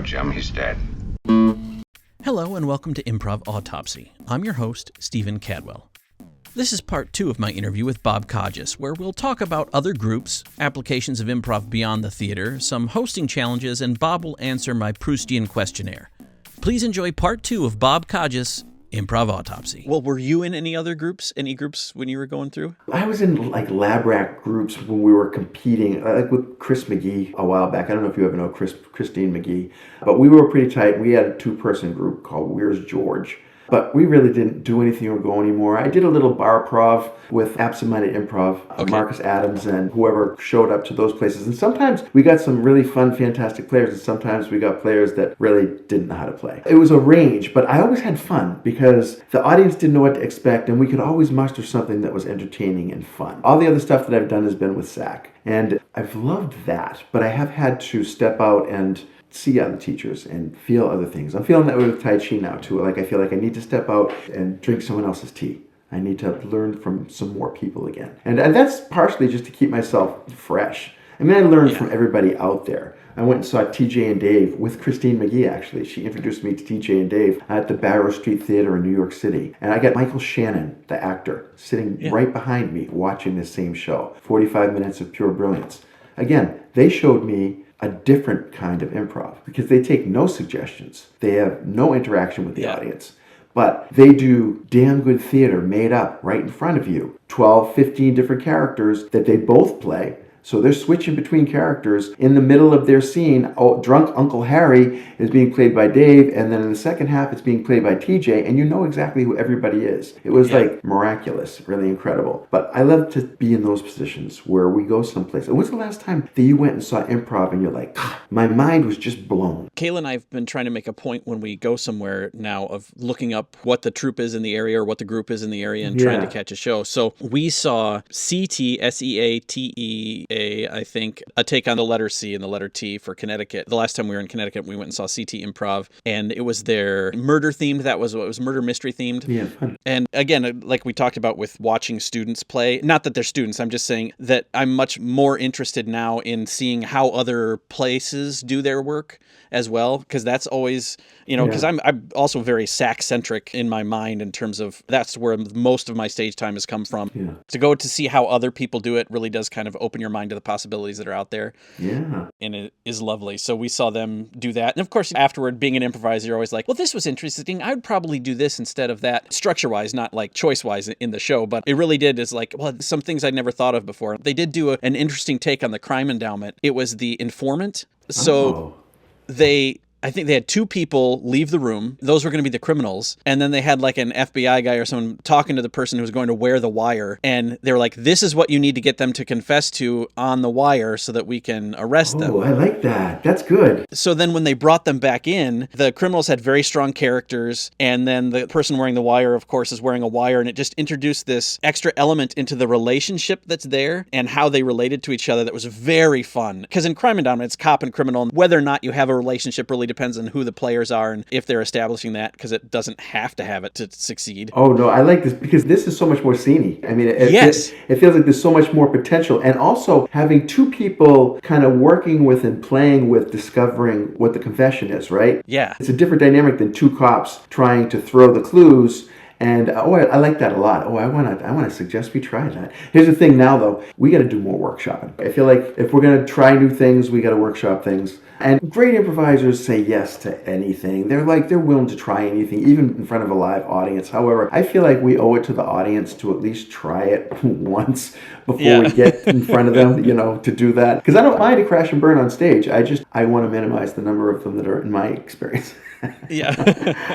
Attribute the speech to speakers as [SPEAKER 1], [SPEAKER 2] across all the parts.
[SPEAKER 1] Jim. He's dead.
[SPEAKER 2] Hello and welcome to Improv Autopsy. I'm your host, Stephen Cadwell. This is part 2 of my interview with Bob Kodzis, where we'll talk about other groups, applications of improv beyond the theater, some hosting challenges, and Bob will answer my Proustian questionnaire. Please enjoy part 2 of Bob Kodzis, Improv Autopsy. Well, were you in any other groups, when you were going through?
[SPEAKER 3] I was in lab rat groups when we were competing, like with Chris McGee a while back. I don't know if you ever know Christine McGee, but we were pretty tight. We had a 2-person group called Where's George? But we really didn't do anything or go anymore. I did a little bar prov with Absent-Minded Improv, Marcus Adams and whoever showed up to those places. And sometimes we got some really fun, fantastic players, and sometimes we got players that really didn't know how to play. It was a range, but I always had fun because the audience didn't know what to expect, and we could always muster something that was entertaining and fun. All the other stuff that I've done has been with SAC, and I've loved that, but I have had to step out and see other teachers and feel other things. I'm feeling that way with Tai Chi now too. I feel like I need to step out and drink someone else's tea. I need to learn from some more people again. And that's partially just to keep myself fresh. I mean, I learned from everybody out there. I went and saw TJ and Dave with Christine McGee, actually. She introduced me to TJ and Dave at the Barrow Street Theater in New York City. And I got Michael Shannon, the actor, sitting right behind me watching this same show. 45 minutes of pure brilliance. Again, they showed me a different kind of improv because they take no suggestions. They have no interaction with the audience, but they do damn good theater made up right in front of you. 12, 15 different characters that they both play. So they're switching between characters. In the middle of their scene, drunk Uncle Harry is being played by Dave, and then in the second half it's being played by TJ, and you know exactly who everybody is. It was miraculous, really incredible. But I love to be in those positions where we go someplace. And when's the last time that you went and saw improv and you're like, my mind was just blown?
[SPEAKER 2] Kayla and I have been trying to make a point when we go somewhere now of looking up what the troupe is in the area or what the group is in the area and trying to catch a show. So we saw CT, SEATE, I think, a take on the letter C and the letter T for Connecticut. The last time we were in Connecticut, we went and saw CT Improv, and it was their murder themed. That was what it was, murder mystery themed.
[SPEAKER 3] Yeah, fun.
[SPEAKER 2] And again, like we talked about with watching students play, not that they're students, I'm just saying that I'm much more interested now in seeing how other places do their work as well, because that's always, because I'm also very SAC-centric in my mind in terms of that's where most of my stage time has come from. Yeah. To go to see how other people do it really does kind of open your mind to the possibilities that are out there. Yeah. And it is lovely. So we saw them do that. And of course, afterward, being an improviser, you're always like, well, this was interesting. I would probably do this instead of that, structure-wise, not like choice-wise in the show. But it really did is like, well, some things I'd never thought of before. They did do an interesting take on the crime endowment. It was the informant. So I think they had 2 people leave the room. Those were going to be the criminals. And then they had like an FBI guy or someone talking to the person who was going to wear the wire. And they were like, this is what you need to get them to confess to on the wire so that we can arrest them.
[SPEAKER 3] Oh, I like that. That's good.
[SPEAKER 2] So then when they brought them back in, the criminals had very strong characters. And then the person wearing the wire, of course, is wearing a wire. And it just introduced this extra element into the relationship that's there and how they related to each other that was very fun. Because in crime endowment, it's cop and criminal. And whether or not you have a relationship really depends on who the players are and if they're establishing that, because it doesn't have to have it to succeed.
[SPEAKER 3] Oh, no, I like this because this is so much more sceney. I mean, it feels like there's so much more potential. And also having 2 people kind of working with and playing with discovering what the confession is, right?
[SPEAKER 2] Yeah.
[SPEAKER 3] It's a different dynamic than 2 cops trying to throw the clues. And I like that a lot. I want to suggest we try that. Here's the thing now, though. We got to do more workshopping. I feel like if we're going to try new things, we got to workshop things. And great improvisers say yes to anything. They're willing to try anything, even in front of a live audience. However, I feel like we owe it to the audience to at least try it once before we get in front of them, to do that. Because I don't mind a crash and burn on stage. I want to minimize the number of them that are in my experience.
[SPEAKER 2] Yeah.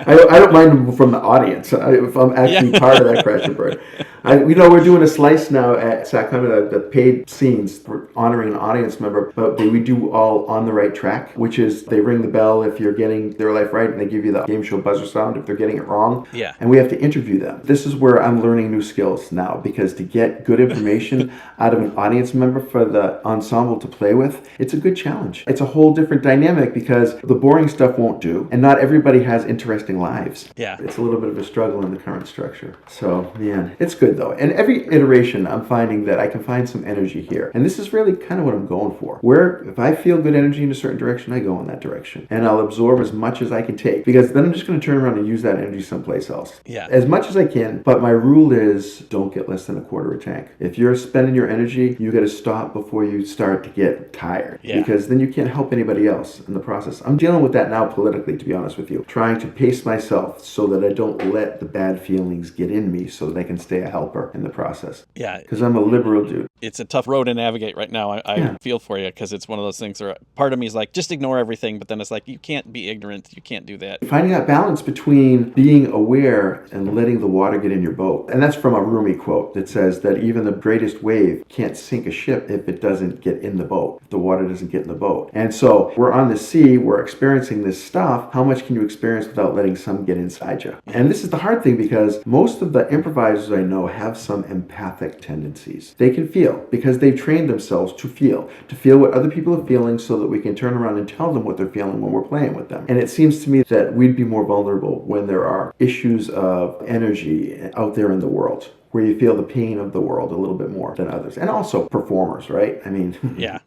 [SPEAKER 3] I don't mind them from the audience if I'm actually part of that crash and burn. We're doing a slice now at SAC Comedy, the paid scenes. We're honoring an audience member, but we do all on the right track, which is they ring the bell if you're getting their life right, and they give you the game show buzzer sound if they're getting it wrong.
[SPEAKER 2] Yeah.
[SPEAKER 3] And we have to interview them. This is where I'm learning new skills now, because to get good information out of an audience member for the ensemble to play with, it's a good challenge. It's a whole different dynamic because the boring stuff won't do, and not everybody has interesting lives.
[SPEAKER 2] Yeah.
[SPEAKER 3] It's a little bit of a struggle in the current structure. So, man, it's good though. And every iteration, I'm finding that I can find some energy here. And this is really kind of what I'm going for. Where if I feel good energy in a certain direction, I go in that direction. And I'll absorb as much as I can take, because then I'm just going to turn around and use that energy someplace else.
[SPEAKER 2] Yeah.
[SPEAKER 3] As much as I can, but my rule is don't get less than a quarter a tank. If you're spending your energy, you got to stop before you start to get tired.
[SPEAKER 2] Yeah.
[SPEAKER 3] Because then you can't help anybody else in the process. I'm dealing with that now politically, to be honest with you. Trying to pace myself so that I don't let the bad feelings get in me so that I can stay a helper in the process.
[SPEAKER 2] Yeah.
[SPEAKER 3] Because I'm a liberal dude.
[SPEAKER 2] It's a tough road to navigate right now. I feel for you, because it's one of those things where part of me is like, just ignore everything. But then it's like, you can't be ignorant. You can't do that.
[SPEAKER 3] Finding that balance between being aware and letting the water get in your boat. And that's from a Rumi quote that says that even the greatest wave can't sink a ship if it doesn't get in the boat, if the water doesn't get in the boat. And so we're on the sea, we're experiencing this stuff. How much can you experience without letting some get inside you? And this is the hard thing, because most of the improvisers I know have some empathic tendencies. They can feel because they've trained themselves to feel what other people are feeling, so that we can turn around and tell them what they're feeling when we're playing with them. And it seems to me that we'd be more vulnerable when there are issues of energy out there in the world, where you feel the pain of the world a little bit more than others. And also performers, right? I mean,
[SPEAKER 2] yeah.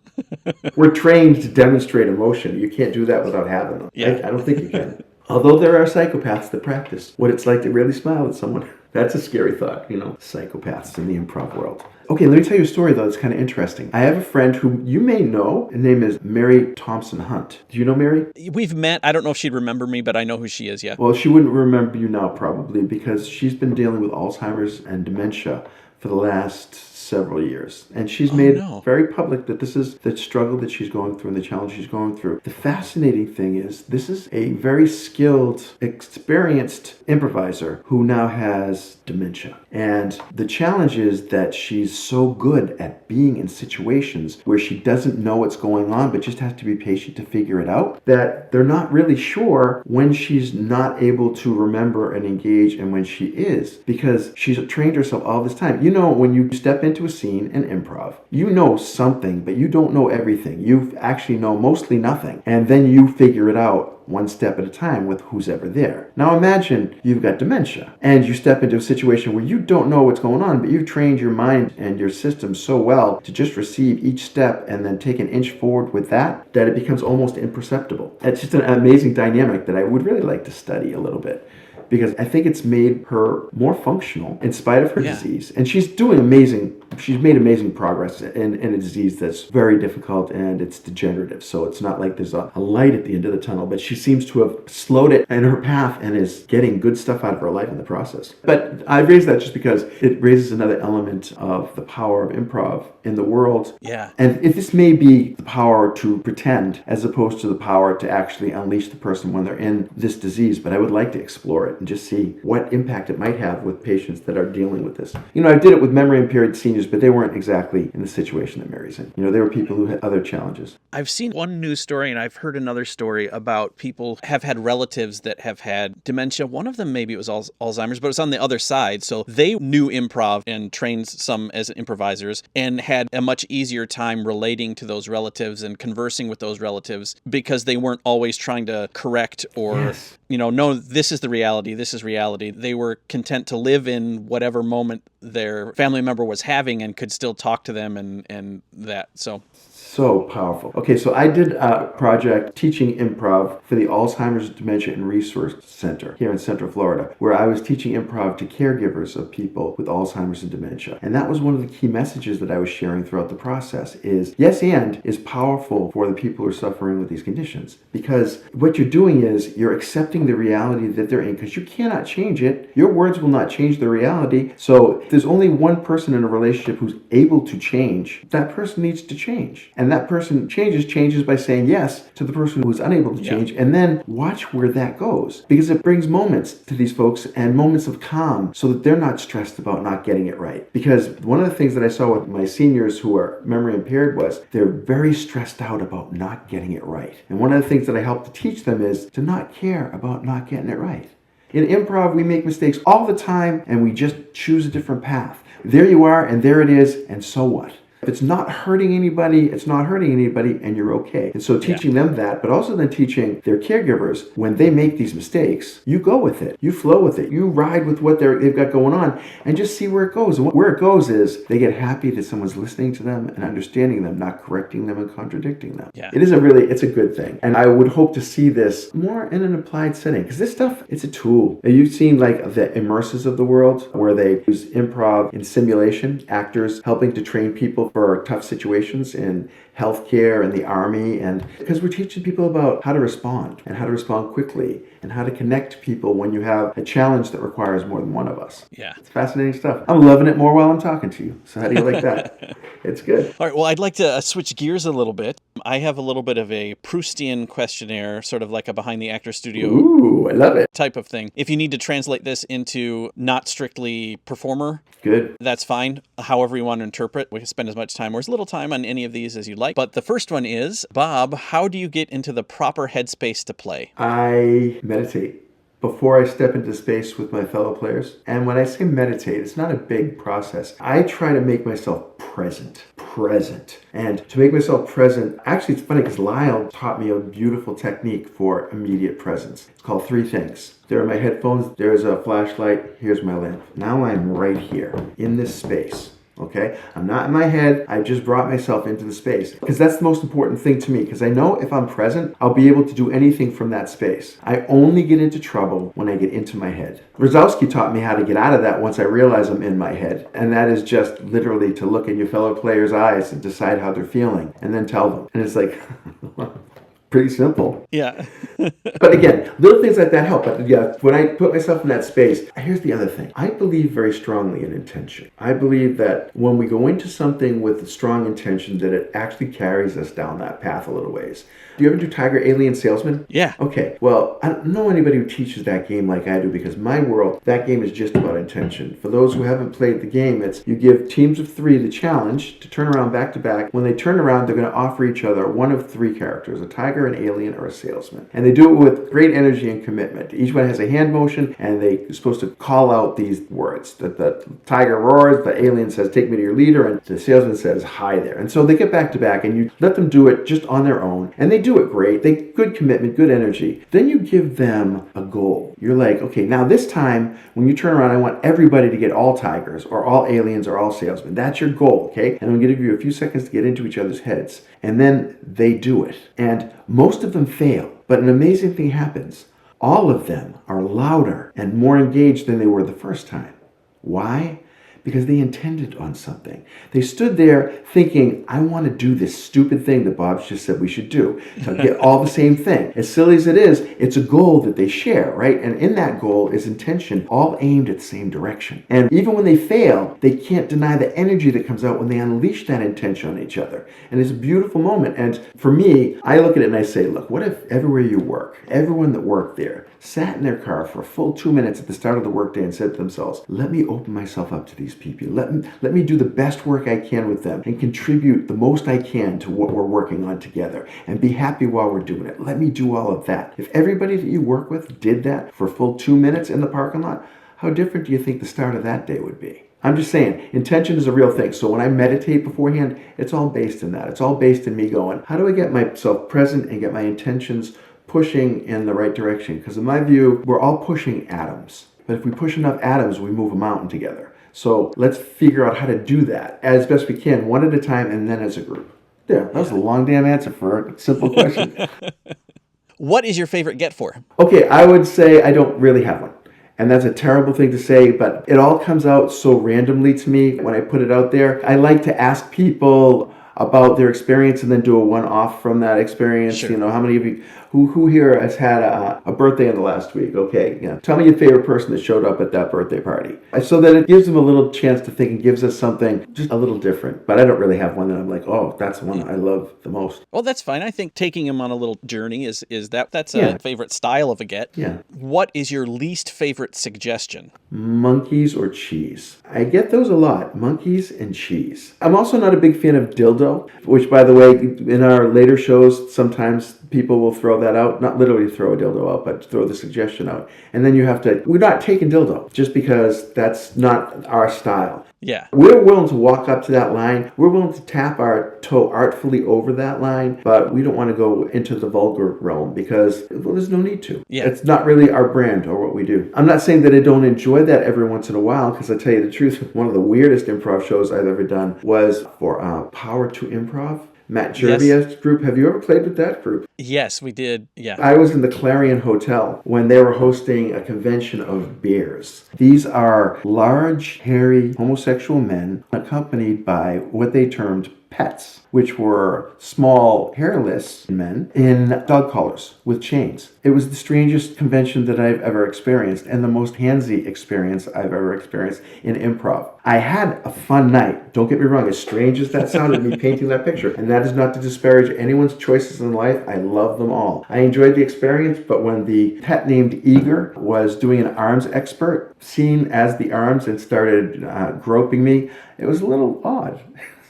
[SPEAKER 3] We're trained to demonstrate emotion. You can't do that without having them.
[SPEAKER 2] Yeah.
[SPEAKER 3] I don't think you can. Although there are psychopaths that practice what it's like to really smile at someone. That's a scary thought, psychopaths in the improv world. Okay, let me tell you a story, though, that's kind of interesting. I have a friend who you may know. Her name is Mary Thompson Hunt. Do you know Mary?
[SPEAKER 2] We've met. I don't know if she'd remember me, but I know who she is, yeah.
[SPEAKER 3] Well, she wouldn't remember you now, probably, because she's been dealing with Alzheimer's and dementia for the last several years. And she's made very public that this is the struggle that she's going through and the challenge she's going through. The fascinating thing is this is a very skilled, experienced improviser who now has dementia. And the challenge is that she's so good at being in situations where she doesn't know what's going on, but just has to be patient to figure it out, that they're not really sure when she's not able to remember and engage and when she is, because she's trained herself all this time. When you step into a scene in improv, you know something, but you don't know everything. You actually know mostly nothing. And then you figure it out one step at a time with who's ever there. Now imagine you've got dementia and you step into a situation where you don't know what's going on, but you've trained your mind and your system so well to just receive each step and then take an inch forward with that it becomes almost imperceptible. It's just an amazing dynamic that I would really like to study a little bit, because I think it's made her more functional in spite of her disease. And she's made amazing progress in a disease that's very difficult and it's degenerative. So it's not like there's a light at the end of the tunnel, but she seems to have slowed it in her path and is getting good stuff out of her life in the process. But I raise that just because it raises another element of the power of improv in the world.
[SPEAKER 2] Yeah.
[SPEAKER 3] And if this may be the power to pretend as opposed to the power to actually unleash the person when they're in this disease, but I would like to explore it and just see what impact it might have with patients that are dealing with this. I did it with memory impaired seniors, but they weren't exactly in the situation that Mary's in. They were people who had other challenges.
[SPEAKER 2] I've seen one news story and I've heard another story about people have had relatives that have had dementia. One of them, maybe it was Alzheimer's, but it's on the other side. So they knew improv and trained some as improvisers and had a much easier time relating to those relatives and conversing with those relatives because they weren't always trying to correct or, no, this is the reality. This is reality. They were content to live in whatever moment their family member was having and could still talk to them and that.
[SPEAKER 3] So powerful. Okay, so I did a project teaching improv for the Alzheimer's, Dementia, and Resource Center here in Central Florida, where I was teaching improv to caregivers of people with Alzheimer's and dementia. And that was one of the key messages that I was sharing throughout the process is yes and is powerful for the people who are suffering with these conditions. Because what you're doing is you're accepting the reality that they're in, because you cannot change it. Your words will not change the reality. So if there's only one person in a relationship who's able to change, that person needs to change. And that person changes by saying yes to the person who is unable to change, and then watch where that goes. Because it brings moments to these folks and moments of calm so that they're not stressed about not getting it right. Because one of the things that I saw with my seniors who are memory impaired was they're very stressed out about not getting it right. And one of the things that I help to teach them is to not care about not getting it right. In improv, we make mistakes all the time and we just choose a different path. There you are and there it is, and so what? If it's not hurting anybody, it's not hurting anybody, and you're okay. And so teaching them that, but also then teaching their caregivers, when they make these mistakes, you go with it. You flow with it. You ride with what they've got going on and just see where it goes. And where it goes is they get happy that someone's listening to them and understanding them, not correcting them and contradicting them.
[SPEAKER 2] Yeah.
[SPEAKER 3] It's a good thing. And I would hope to see this more in an applied setting, because this stuff, it's a tool. You've seen like the immersives of the world where they use improv in simulation, actors helping to train people for tough situations in healthcare and the army, and because we're teaching people about how to respond and how to respond quickly and how to connect people when you have a challenge that requires more than one of us.
[SPEAKER 2] Yeah.
[SPEAKER 3] It's fascinating stuff. I'm loving it more while I'm talking to you. So how do you like that? It's good.
[SPEAKER 2] All right. Well, I'd like to switch gears a little bit. I have a little bit of a Proustian questionnaire, sort of like a behind the actor studio
[SPEAKER 3] Ooh, I love it.
[SPEAKER 2] type of thing. If you need to translate this into not strictly performer,
[SPEAKER 3] Good.
[SPEAKER 2] that's fine. However you want to interpret. We can spend as much time or as little time on any of these as you like. But the first one is, Bob, how do you get into the proper headspace to play?
[SPEAKER 3] I meditate before I step into space with my fellow players. And when I say meditate, it's not a big process. I try to make myself present. And to make myself present, actually it's funny because Lyle taught me a beautiful technique for immediate presence. It's called 3 things. There are my headphones, there's a flashlight, here's my lamp. Now I'm right here in this space. Okay, I'm not in my head. I just brought myself into the space because that's the most important thing to me, because I know if I'm present, I'll be able to do anything from that space. I only get into trouble when I get into my head. Rosowski taught me how to get out of that once I realize I'm in my head. And that is just literally to look in your fellow player's eyes and decide how they're feeling and then tell them. And it's like, pretty simple.
[SPEAKER 2] Yeah.
[SPEAKER 3] But again, little things like that help. But yeah, when I put myself in that space, here's the other thing. I believe very strongly in intention. I believe that when we go into something with a strong intention, that it actually carries us down that path a little ways. Do you ever do Tiger Alien Salesman?
[SPEAKER 2] Yeah.
[SPEAKER 3] Okay, well, I don't know anybody who teaches that game like I do, because my world, that game is just about intention. For those who haven't played the game, it's you give teams of 3 the challenge to turn around back to back. When they turn around, they're going to offer each other one of 3 characters, a tiger, an alien, or a salesman. And they do it with great energy and commitment. Each one has a hand motion, and they're supposed to call out these words. The tiger roars, the alien says, take me to your leader, and the salesman says, hi there. And so they get back to back, and you let them do it just on their own, and they do it great. They good commitment, good energy. Then you give them a goal. You're like, okay, now this time when you turn around, I want everybody to get all tigers or all aliens or all salesmen. That's your goal, okay? And I'm going to give you a few seconds to get into each other's heads. And then they do it. And most of them fail, but an amazing thing happens. All of them are louder and more engaged than they were the first time. Why? Because they intended on something. They stood there thinking, I want to do this stupid thing that Bob's just said we should do. So get all the same thing. As silly as it is, it's a goal that they share, right? And in that goal is intention, all aimed at the same direction. And even when they fail, they can't deny the energy that comes out when they unleash that intention on each other. And it's a beautiful moment. And for me, I look at it and I say, look, what if everywhere you work, everyone that worked there sat in their car for a full 2 minutes at the start of the workday and said to themselves, let me open myself up to these people. Let me do the best work I can with them and contribute the most I can to what we're working on together and be happy while we're doing it. Let me do all of that. If everybody that you work with did that for a full 2 minutes in the parking lot, how different do you think the start of that day would be? I'm just saying, intention is a real thing. So when I meditate beforehand, it's all based in that. It's all based in me going, how do I get myself present and get my intentions pushing in the right direction? Because in my view, we're all pushing atoms. But if we push enough atoms, we move a mountain together. So let's figure out how to do that as best we can, one at a time, and then as a group. There, that was a long damn answer for a simple question.
[SPEAKER 2] What is your favorite get for?
[SPEAKER 3] Okay, I would say I don't really have one. And that's a terrible thing to say, but it all comes out so randomly to me when I put it out there. I like to ask people about their experience and then do a one-off from that experience.
[SPEAKER 2] Sure.
[SPEAKER 3] You know, how many of you, who here has had a birthday in the last week? Okay, yeah. Tell me your favorite person that showed up at that birthday party. So that it gives them a little chance to think and gives us something just a little different. But I don't really have one that I'm like, oh, that's the one I love the most.
[SPEAKER 2] Well, that's fine. I think taking them on a little journey that's a favorite style of a get.
[SPEAKER 3] Yeah.
[SPEAKER 2] What is your least favorite suggestion?
[SPEAKER 3] Monkeys or cheese. I get those a lot. Monkeys and cheese. I'm also not a big fan of dildos dildo, which, by the way, in our later shows, sometimes people will throw that out. Not literally throw a dildo out, but throw the suggestion out. And then you have to, we're not taking dildo just because that's not our style.
[SPEAKER 2] Yeah.
[SPEAKER 3] We're willing to walk up to that line. We're willing to tap our toe artfully over that line, but we don't want to go into the vulgar realm because, well, there's no need to.
[SPEAKER 2] Yeah.
[SPEAKER 3] It's not really our brand or what we do. I'm not saying that I don't enjoy that every once in a while, because I tell you the truth, one of the weirdest improv shows I've ever done was for Power to Improv. Matt Jervia's group. Have you ever played with that group?
[SPEAKER 2] Yes, we did. Yeah.
[SPEAKER 3] I was in the Clarion Hotel when they were hosting a convention of bears. These are large, hairy, homosexual men accompanied by what they termed pets, which were small, hairless men in dog collars with chains. It was the strangest convention that I've ever experienced and the most handsy experience I've ever experienced in improv. I had a fun night. Don't get me wrong, as strange as that sounded, me painting that picture. And that is not to disparage anyone's choices in life. I love them all. I enjoyed the experience, but when the pet named Eager was doing an arms expert scene as the arms and started groping me, it was a little odd.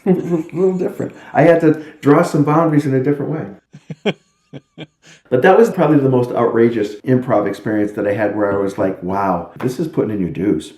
[SPEAKER 3] A little different. I had to draw some boundaries in a different way. But that was probably the most outrageous improv experience that I had, where I was like, wow, this is putting in your dues.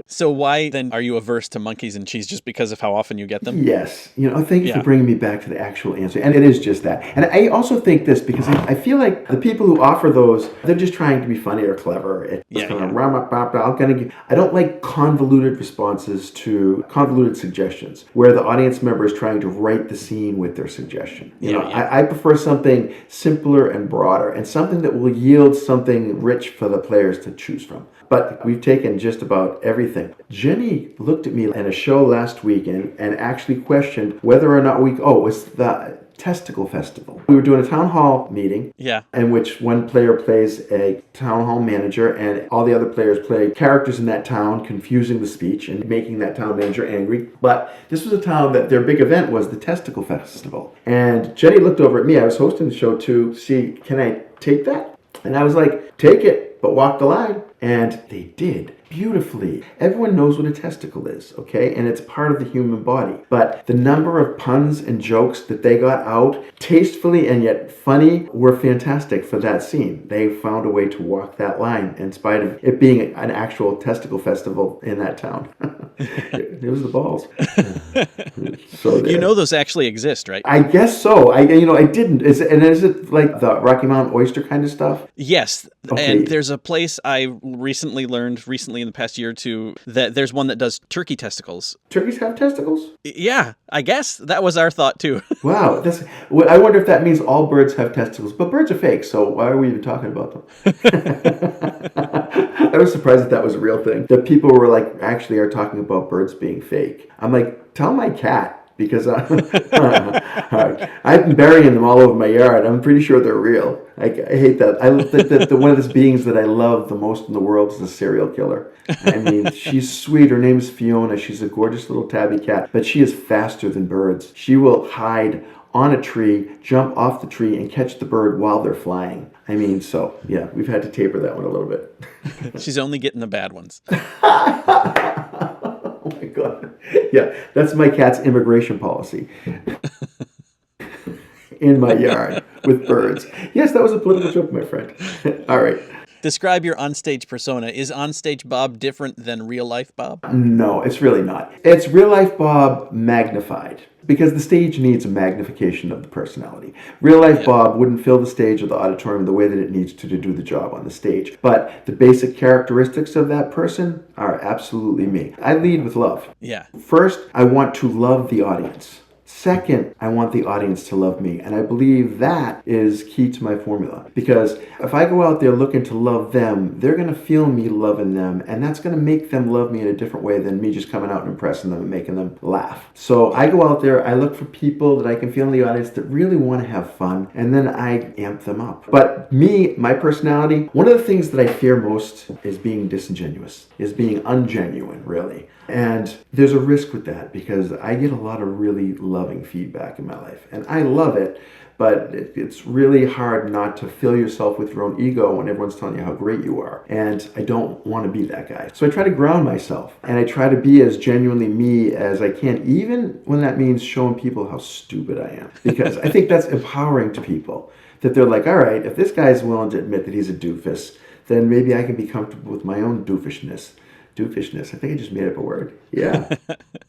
[SPEAKER 2] So why then are you averse to monkeys and cheese? Just because of how often you get them?
[SPEAKER 3] Yes. Thank you for bringing me back to the actual answer. And it is just that. And I also think this, because I feel like the people who offer those, they're just trying to be funny or clever. It's I don't like convoluted responses to convoluted suggestions, where the audience member is trying to write the scene with their suggestion. I prefer something simpler and broader, and something that will yield something rich for the players to choose from. But we've taken just about everything. Jenny looked at me in a show last week and actually questioned whether or not it was the Testicle Festival. We were doing a town hall meeting, in which one player plays a town hall manager and all the other players play characters in that town, confusing the speech and making that town manager angry. But this was a town that their big event was the Testicle Festival. And Jenny looked over at me. I was hosting the show to see, can I take that? And I was like, take it, but walk the line. And they did beautifully. Everyone knows what a testicle is, okay? And it's part of the human body. But the number of puns and jokes that they got out, tastefully and yet funny, were fantastic for that scene. They found a way to walk that line in spite of it being an actual testicle festival in that town. It was the balls. So
[SPEAKER 2] those actually exist, right?
[SPEAKER 3] I guess so. I didn't. Is it like the Rocky Mountain oyster kind of stuff?
[SPEAKER 2] Yes.
[SPEAKER 3] Okay.
[SPEAKER 2] And there's a place I recently in the past year or two that there's one that does turkey testicles.
[SPEAKER 3] Turkeys have testicles?
[SPEAKER 2] Yeah, I guess that was our thought too.
[SPEAKER 3] Wow. I wonder if that means all birds have testicles. But birds are fake, so why are we even talking about them? I was surprised that was a real thing. That people were like, actually are talking about birds being fake. I'm like, tell my cat. Because I've been burying them all over my yard. I'm pretty sure they're real. I hate that. I think that one of the beings that I love the most in the world is a serial killer. I mean, she's sweet. Her name is Fiona. She's a gorgeous little tabby cat, but she is faster than birds. She will hide on a tree, jump off the tree, and catch the bird while they're flying. I mean, so, yeah, we've had to taper that one a little bit.
[SPEAKER 2] She's only getting the bad ones.
[SPEAKER 3] Oh my God. Yeah, that's my cat's immigration policy. In my yard with birds. Yes, that was a political joke, my friend. All right.
[SPEAKER 2] Describe your onstage persona. Is onstage Bob different than real life Bob?
[SPEAKER 3] No, it's really not. It's real life Bob magnified, because the stage needs a magnification of the personality. Real life Bob wouldn't fill the stage or the auditorium the way that it needs to do the job on the stage. But the basic characteristics of that person are absolutely me. I lead with love.
[SPEAKER 2] Yeah.
[SPEAKER 3] First, I want to love the audience. Second, I want the audience to love me. And I believe that is key to my formula. Because if I go out there looking to love them, they're going to feel me loving them. And that's going to make them love me in a different way than me just coming out and impressing them and making them laugh. So I go out there, I look for people that I can feel in the audience that really want to have fun. And then I amp them up. But me, my personality, one of the things that I fear most is being disingenuous, is being ungenuine, really. And there's a risk with that, because I get a lot of really love loving feedback in my life. And I love it, but it's really hard not to fill yourself with your own ego when everyone's telling you how great you are. And I don't want to be that guy. So I try to ground myself, and I try to be as genuinely me as I can, even when that means showing people how stupid I am. Because I think that's empowering to people, that they're like, all right, if this guy's willing to admit that he's a doofus, then maybe I can be comfortable with my own doofishness. Doofishness. I think I just made up a word. Yeah.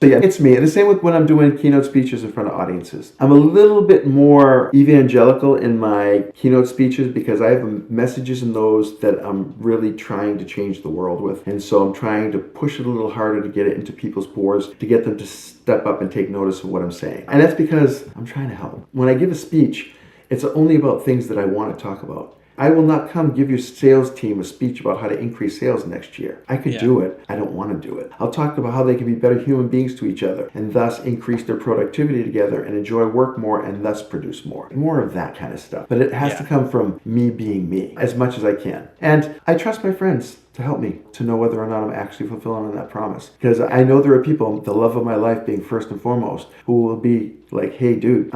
[SPEAKER 3] So yeah, it's me. And the same with when I'm doing keynote speeches in front of audiences. I'm a little bit more evangelical in my keynote speeches because I have messages in those that I'm really trying to change the world with. And so I'm trying to push it a little harder to get it into people's pores, to get them to step up and take notice of what I'm saying. And that's because I'm trying to help. When I give a speech, it's only about things that I want to talk about. I will not come give your sales team a speech about how to increase sales next year. I could do it. I don't want to do it. I'll talk about how they can be better human beings to each other and thus increase their productivity together and enjoy work more and thus produce more. More of that kind of stuff. But it has to come from me being me as much as I can. And I trust my friends to help me to know whether or not I'm actually fulfilling on that promise. Because I know there are people, the love of my life being first and foremost, who will be like, hey dude,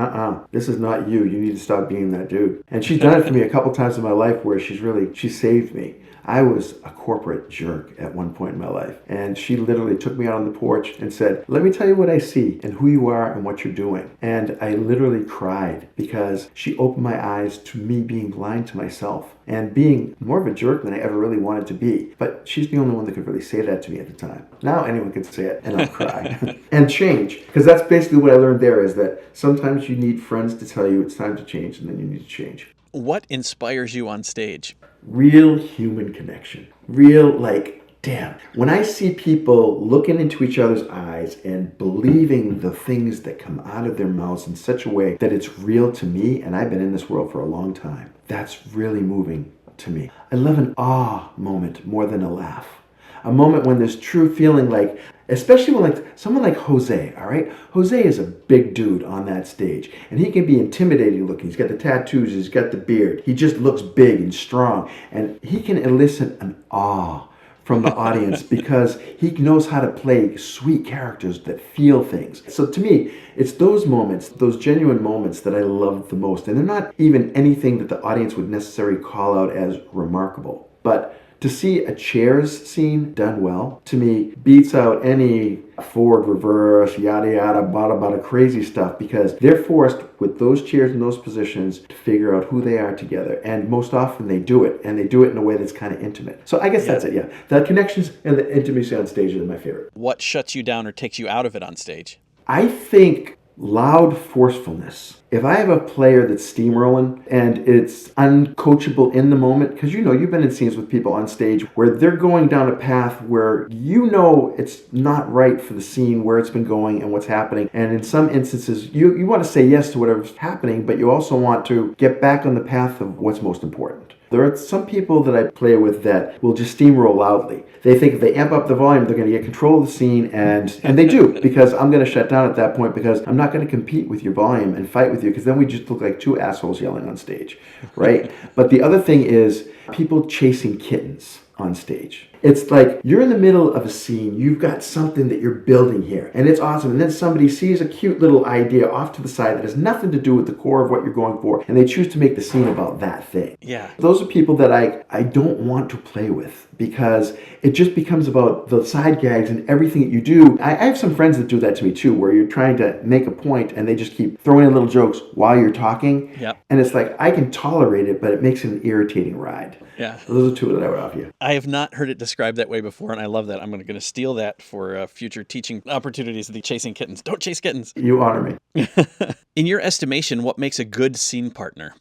[SPEAKER 3] this is not you. You need to stop being that dude. And she's done it for me a couple times in my life where she saved me. I was a corporate jerk at one point in my life. And she literally took me out on the porch and said, let me tell you what I see and who you are and what you're doing. And I literally cried because she opened my eyes to me being blind to myself and being more of a jerk than I ever really wanted to be. But she's the only one that could really say that to me at the time. Now anyone can say it and I'll cry. And change. Because that's basically what I learned there, is that sometimes you need friends to tell you it's time to change, and then you need to change.
[SPEAKER 2] What inspires you on stage?
[SPEAKER 3] Real human connection. Real, like, damn. When I see people looking into each other's eyes and believing the things that come out of their mouths in such a way that it's real to me, and I've been in this world for a long time, that's really moving to me. I love an awe moment more than a laugh. A moment when there's true feeling, like, especially when like someone like Jose, all right? Jose is a big dude on that stage, and he can be intimidating looking. He's got the tattoos, he's got the beard. He just looks big and strong, and he can elicit an awe from the audience because he knows how to play sweet characters that feel things. So to me, it's those moments, those genuine moments, that I love the most. And they're not even anything that the audience would necessarily call out as remarkable. But to see a chairs scene done well, to me, beats out any forward, reverse, yada yada, bada bada crazy stuff, because they're forced with those chairs in those positions to figure out who they are together. And most often they do it, and they do it in a way that's kind of intimate. So I guess that's it, yeah. The connections and the intimacy on stage are my favorite.
[SPEAKER 2] What shuts you down or takes you out of it on stage?
[SPEAKER 3] I think loud forcefulness. If I have a player that's steamrolling and it's uncoachable in the moment, because you've been in scenes with people on stage where they're going down a path where it's not right for the scene, where it's been going and what's happening. And in some instances, you want to say yes to whatever's happening, but you also want to get back on the path of what's most important. There are some people that I play with that will just steamroll loudly. They think if they amp up the volume, they're going to get control of the scene, and they do, because I'm going to shut down at that point, because I'm not going to compete with your volume and fight with you, because then we just look like two assholes yelling on stage, right? But the other thing is people chasing kittens on stage. It's like you're in the middle of a scene, you've got something that you're building here, and it's awesome, and then somebody sees a cute little idea off to the side that has nothing to do with the core of what you're going for, and they choose to make the scene about that thing.
[SPEAKER 2] Yeah.
[SPEAKER 3] Those are people that I don't want to play with, because it just becomes about the side gags and everything that you do. I have some friends that do that to me too, where you're trying to make a point and they just keep throwing in little jokes while you're talking.
[SPEAKER 2] Yep.
[SPEAKER 3] And it's like, I can tolerate it, but it makes it an irritating ride.
[SPEAKER 2] Yeah.
[SPEAKER 3] Those are two that I would offer you.
[SPEAKER 2] I have not heard it described that way before, and I love that. I'm going to steal that for future teaching opportunities, the chasing kittens. Don't chase kittens.
[SPEAKER 3] You honor me.
[SPEAKER 2] In your estimation, what makes a good scene partner?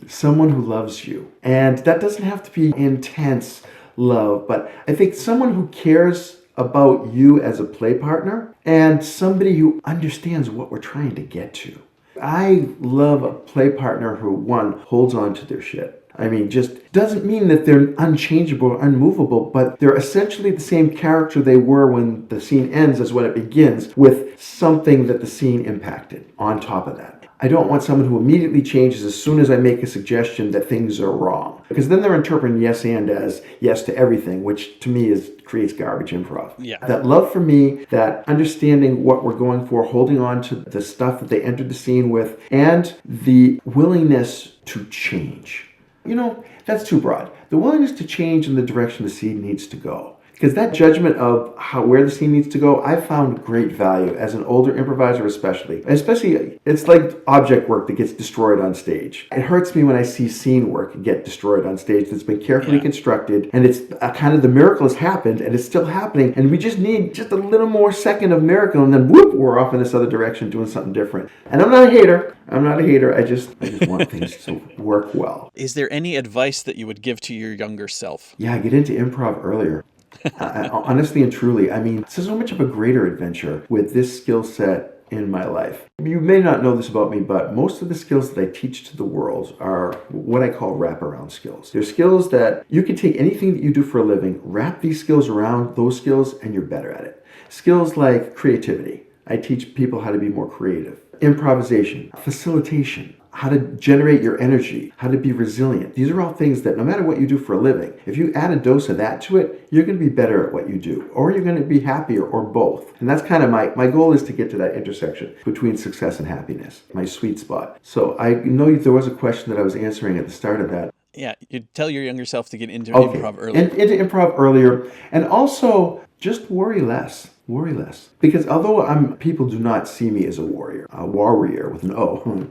[SPEAKER 3] Someone who loves you. And that doesn't have to be intense love, but I think someone who cares about you as a play partner, and somebody who understands what we're trying to get to. I love a play partner who, one, holds on to their shit. I mean, just doesn't mean that they're unchangeable or unmovable, but they're essentially the same character they were when the scene ends as when it begins, with something that the scene impacted on top of that. I don't want someone who immediately changes as soon as I make a suggestion that things are wrong. Because then they're interpreting yes and as yes to everything, which to me creates garbage improv.
[SPEAKER 2] Yeah.
[SPEAKER 3] That love for me, that understanding what we're going for, holding on to the stuff that they entered the scene with, and the willingness to change. That's too broad. The willingness to change in the direction the scene needs to go. Because that judgment of where the scene needs to go, I found great value as an older improviser especially. Especially, it's like object work that gets destroyed on stage. It hurts me when I see scene work get destroyed on stage that's been carefully constructed, and it's kind of the miracle has happened, and it's still happening, and we just need just a little more second of miracle, and then whoop, we're off in this other direction doing something different. And I'm not a hater. I just want things to work well.
[SPEAKER 2] Is there any advice that you would give to your younger self?
[SPEAKER 3] Yeah, get into improv earlier. Honestly and truly, this is so much of a greater adventure with this skill set in my life. You may not know this about me, but most of the skills that I teach to the world are what I call wraparound skills. They're skills that you can take anything that you do for a living, wrap these skills around those skills, and you're better at it. Skills like creativity. I teach people how to be more creative. Improvisation, facilitation, how to generate your energy, how to be resilient. These are all things that no matter what you do for a living, if you add a dose of that to it, you're going to be better at what you do, or you're going to be happier, or both. And that's kind of my goal is to get to that intersection between success and happiness, my sweet spot. So I know there was a question that I was answering at the start of that.
[SPEAKER 2] Yeah, you tell your younger self to get into improv earlier.
[SPEAKER 3] Into improv earlier, and also just worry less. Worry less. Because although people do not see me as a warrior with an O,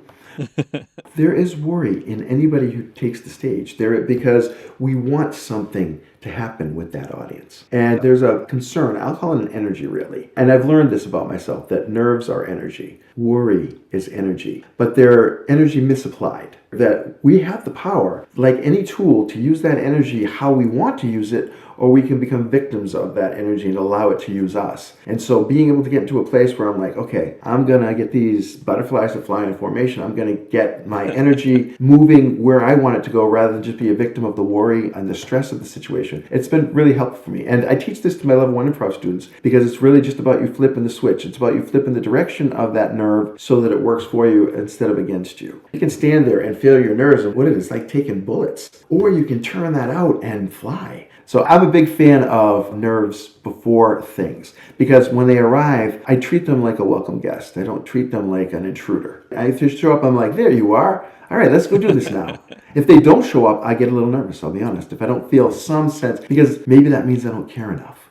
[SPEAKER 3] there is worry in anybody who takes the stage because we want something to happen with that audience. And there's a concern, I'll call it an energy really. And I've learned this about myself, that nerves are energy. Worry is energy, but they're energy misapplied. That we have the power, like any tool, to use that energy how we want to use it, or we can become victims of that energy and allow it to use us. And so being able to get into a place where I'm like, okay, I'm going to get these butterflies to fly in formation. I'm going to get my energy moving where I want it to go rather than just be a victim of the worry and the stress of the situation. It's been really helpful for me. And I teach this to my level 1 improv students because it's really just about you flipping the switch. It's about you flipping the direction of that nerve so that it works for you instead of against you. You can stand there and feel your nerves and what it is like taking bullets. Or you can turn that out and fly. So I'm a big fan of nerves before things because when they arrive, I treat them like a welcome guest. I don't treat them like an intruder. I just show up, I'm like, there you are. All right, let's go do this now. If they don't show up, I get a little nervous, I'll be honest. If I don't feel some sense, because maybe that means I don't care enough.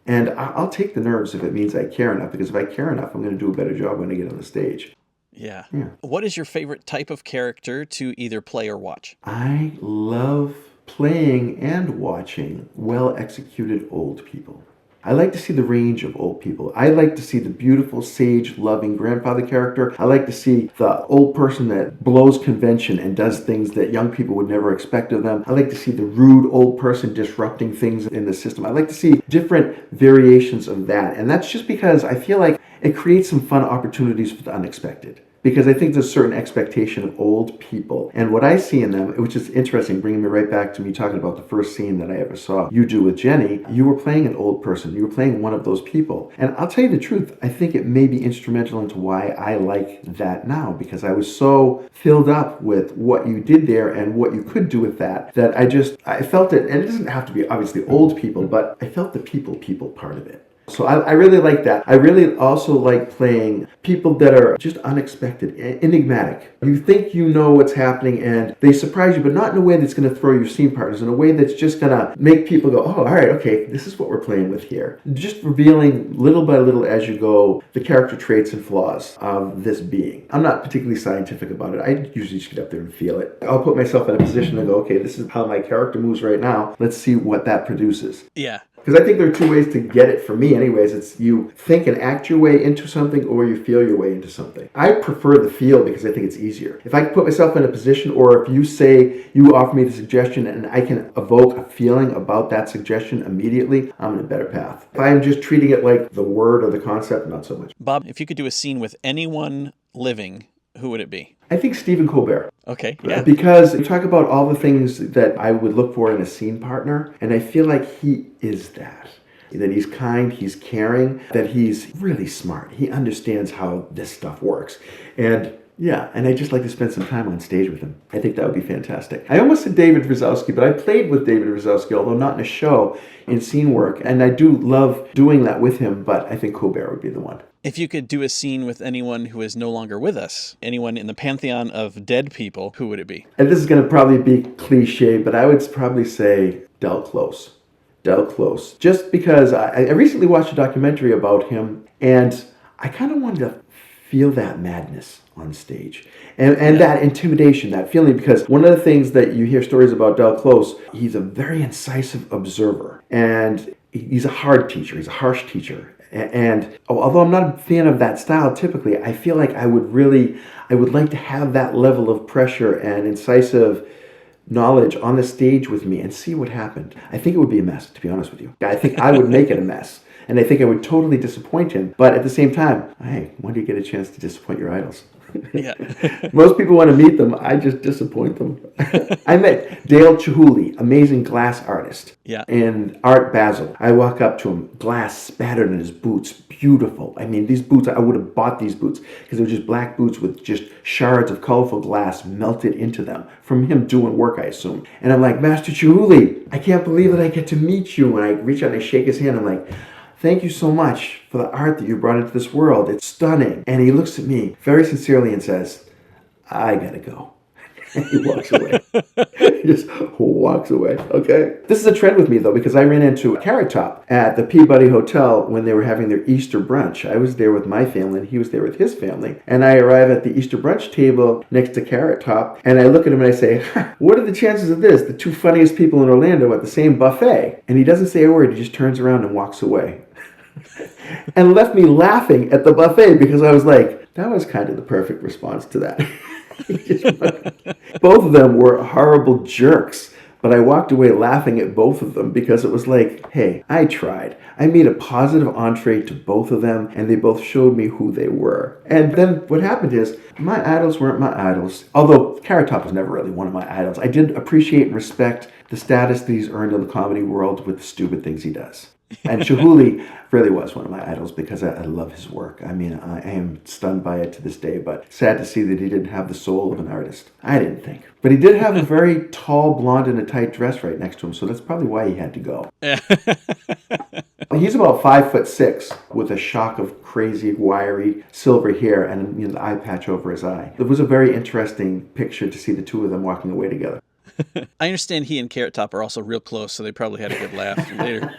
[SPEAKER 3] And I'll take the nerves if it means I care enough, because if I care enough, I'm going to do a better job when I get on the stage.
[SPEAKER 2] Yeah. What is your favorite type of character to either play or watch?
[SPEAKER 3] I love playing and watching well-executed old people. I like to see the range of old people. I like to see the beautiful, sage, loving grandfather character. I like to see the old person that blows convention and does things that young people would never expect of them. I like to see the rude old person disrupting things in the system. I like to see different variations of that. And that's just because I feel like it creates some fun opportunities for the unexpected. Because I think there's a certain expectation of old people. And what I see in them, which is interesting, bringing me right back to me talking about the first scene that I ever saw you do with Jenny, you were playing an old person. You were playing one of those people. And I'll tell you the truth, I think it may be instrumental into why I like that now, because I was so filled up with what you did there and what you could do with that I felt it, and it doesn't have to be obviously old people, but I felt the people part of it. So I really like that. I really also like playing people that are just unexpected, enigmatic. You think you know what's happening and they surprise you, but not in a way that's going to throw your scene partners, in a way that's just going to make people go, oh, all right, okay, this is what we're playing with here. Just revealing little by little as you go the character traits and flaws of this being. I'm not particularly scientific about it. I usually just get up there and feel it. I'll put myself in a position to go, okay, this is how my character moves right now. Let's see what that produces.
[SPEAKER 2] Yeah.
[SPEAKER 3] Because I think there are two ways to get it for me anyways. It's you think and act your way into something, or you feel your way into something. I prefer the feel because I think it's easier. If I can put myself in a position, or if you offer me the suggestion and I can evoke a feeling about that suggestion immediately, I'm on a better path. If I'm just treating it like the word or the concept, not so much.
[SPEAKER 2] Bob, if you could do a scene with anyone living, who would it be?
[SPEAKER 3] I think Stephen Colbert.
[SPEAKER 2] Okay, yeah.
[SPEAKER 3] Because you talk about all the things that I would look for in a scene partner, and I feel like he is that. That he's kind, he's caring, that he's really smart. He understands how this stuff works. And Yeah, and I'd just like to spend some time on stage with him. I think that would be fantastic. I almost said David Wazowski, but I played with David Wazowski, although not in a show, in scene work, and I do love doing that with him, but I think Colbert would be the one.
[SPEAKER 2] If you could do a scene with anyone who is no longer with us, anyone in the pantheon of dead people, who would it be?
[SPEAKER 3] And this is going to probably be cliche, but I would probably say Del Close. Del Close. Just because I recently watched a documentary about him, and I kind of wanted to feel that madness on stage and that intimidation, that feeling, because one of the things that you hear stories about Del Close, he's a very incisive observer, and he's a hard teacher, he's a harsh teacher. And although I'm not a fan of that style typically, I feel like I would like to have that level of pressure and incisive knowledge on the stage with me and see what happened. I think it would be a mess, to be honest with you. I think I would make it a mess. And I think I would totally disappoint him. But at the same time, hey, when do you get a chance to disappoint your idols?
[SPEAKER 2] Yeah.
[SPEAKER 3] Most people want to meet them. I just disappoint them. I met Dale Chihuly, amazing glass artist,
[SPEAKER 2] Yeah.
[SPEAKER 3] in Art Basel. I walk up to him, glass spattered in his boots, beautiful. I mean, these boots, I would have bought these boots because they were just black boots with just shards of colorful glass melted into them from him doing work, I assume. And I'm like, Master Chihuly, I can't believe that I get to meet you. And I reach out and I shake his hand. I'm like, thank you so much for the art that you brought into this world. It's stunning. And he looks at me very sincerely and says, I gotta go. And he walks away. He just walks away, okay? This is a trend with me, though, because I ran into Carrot Top at the Peabody Hotel when they were having their Easter brunch. I was there with my family, and he was there with his family. And I arrive at the Easter brunch table next to Carrot Top, and I look at him and I say, what are the chances of this? The two funniest people in Orlando at the same buffet. And he doesn't say a word. He just turns around and walks away. And left me laughing at the buffet because I was like, that was kind of the perfect response to that. Both of them were horrible jerks, but I walked away laughing at both of them because it was like, hey, I tried. I made a positive entree to both of them, and they both showed me who they were. And then what happened is, my idols weren't my idols. Although Carrot Top was never really one of my idols. I did appreciate and respect the status that he's earned in the comedy world with the stupid things he does. And Chihuly really was one of my idols because I love his work. I mean, I am stunned by it to this day, but sad to see that he didn't have the soul of an artist. I didn't think. But he did have a very tall blonde in a tight dress right next to him, so that's probably why he had to go. He's about 5'6" with a shock of crazy, wiry, silver hair and the eye patch over his eye. It was a very interesting picture to see the two of them walking away together.
[SPEAKER 2] I understand he and Carrot Top are also real close, so they probably had a good laugh later.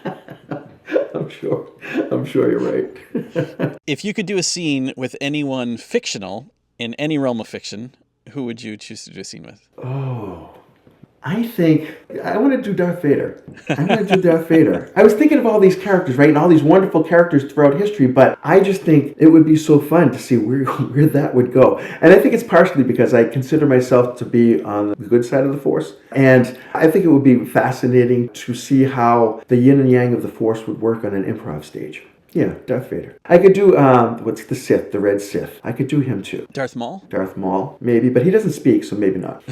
[SPEAKER 3] I'm sure you're right.
[SPEAKER 2] If you could do a scene with anyone fictional in any realm of fiction, who would you choose to do a scene with?
[SPEAKER 3] Oh, I think I want to do Darth Vader. I'm going to do Darth Vader. I was thinking of all these characters, right, and all these wonderful characters throughout history, but I just think it would be so fun to see where that would go. And I think it's partially because I consider myself to be on the good side of the Force, and I think it would be fascinating to see how the yin and yang of the Force would work on an improv stage. Yeah, Darth Vader. I could do, what's the Sith, the Red Sith. I could do him too.
[SPEAKER 2] Darth Maul?
[SPEAKER 3] Darth Maul, maybe, but he doesn't speak, so maybe not.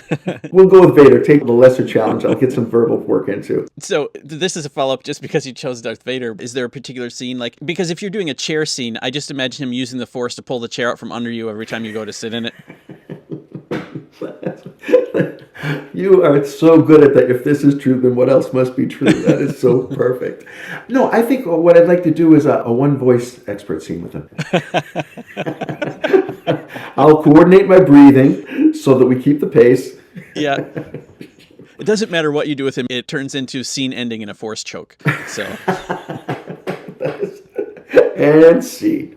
[SPEAKER 3] We'll go with Vader. Take the lesser challenge. I'll get some verbal work into.
[SPEAKER 2] So this is a follow-up just because you chose Darth Vader. Is there a particular scene? Because if you're doing a chair scene, I just imagine him using the Force to pull the chair out from under you every time you go to sit in it.
[SPEAKER 3] You are so good at that. If this is true, then what else must be true? That is so perfect. No, I think what I'd like to do is a one-voice expert scene with him. I'll coordinate my breathing so that we keep the pace.
[SPEAKER 2] Yeah. It doesn't matter what you do with him. It turns into scene ending in a Force choke. So.
[SPEAKER 3] And scene.